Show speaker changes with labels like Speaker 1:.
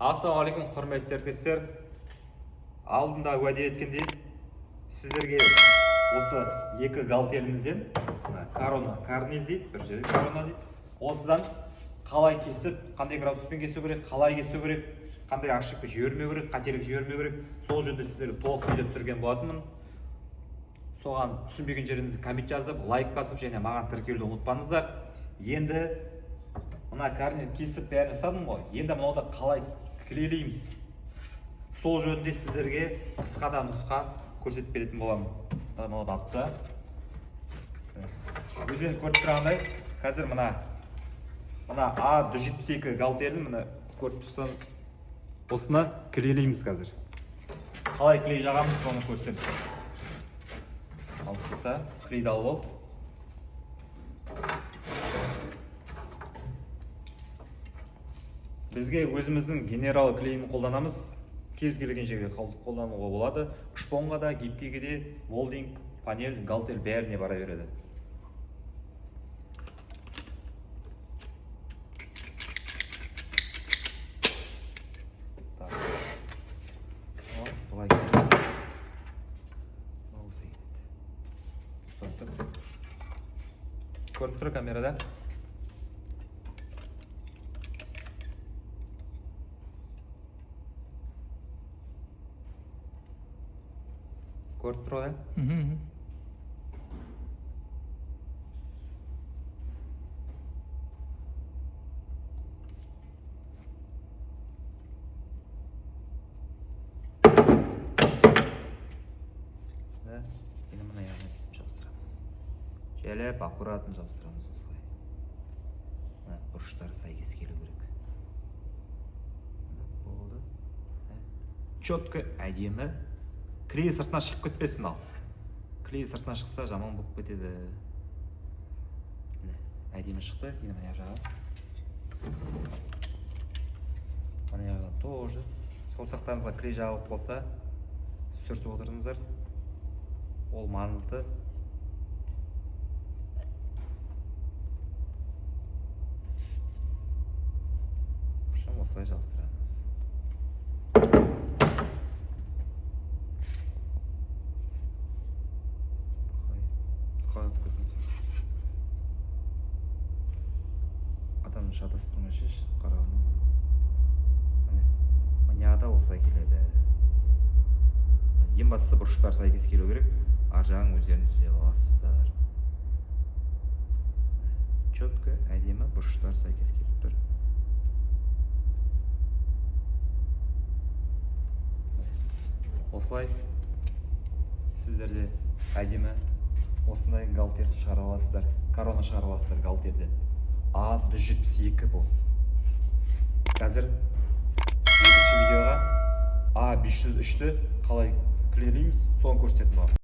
Speaker 1: Ассалаумағалейкум, құрметті серіктестер. Алдында уәде еткендей, сіздерге осы екі галтелімізден корона карниз дейді, бір жерде корона дейді. Осыдан қалай кесіп, қандай градуспен кесу керек, қалай кесу керек, қандай ашық жібермеу керек, қателік жібермеу керек, сол жөнінде сіздерге толық видео түсірген болатынмын. Соған түсінбеген жеріңізді коммент жазып, лайк басып, және маған тіркелуді ұмытпаңыздар. Енді мына карниз кесіп бәрін жасадым ғой. Енді мұнда қалай клейлейміз, сол жөнінде сіздерге қысқадан нұсқа көрсетіп беретін боламын. Мынада алыпса өздеріңіз көріп тұрғандай, қазір мына A172 галтелін мына көріп тұрсам, осыны клейлейміз қазір. Қалай клей жағамыз, соны көрсетемін. Алыпса клейді алып ал. Бізге өзіміздің генерал клейін қолданамыз. Кез келген жерге қолдануға болады. Шпонға да, гипкеге де, молдинг, панель, галтель бәріне бара береді. Бұлай көріп тұр камерада. Көріп тұр ғой? Енді мұны яғын жабыстырамыз. Желеп, аккуратын жабыстырамыз осылай. Бұрыштары сәйкес келу керек. Болды. Четко, әдемі. Клей сыртына шығып кетпесін ал. Клей сыртына шықса жаман болып кетеді. Әдемі шықты. Енді мына жаға. Мына жаға тоже. Саусақтарыңызға клей жағылып қалса, сүртіп отырыңыздар. Ол маңызды. Осылай жабыстырамыз. Адамды шатастырмай шеш, қарағым. Мыняда осылай келеді. Ең бастысы бұрыштар сәйкес келу керек. Ар жағын өздерін түзе аласыздар. Четко, әдемі бұрыштар сәйкес келіп тұр. Осылай сіздерде әдемі осындай галтель шығара аласыздар. Корона шығара аласыздар галтельден. A172 бұл. Қазір екінші видеоға A503-ті қалай клейлейміз, соны көрсететін боламын.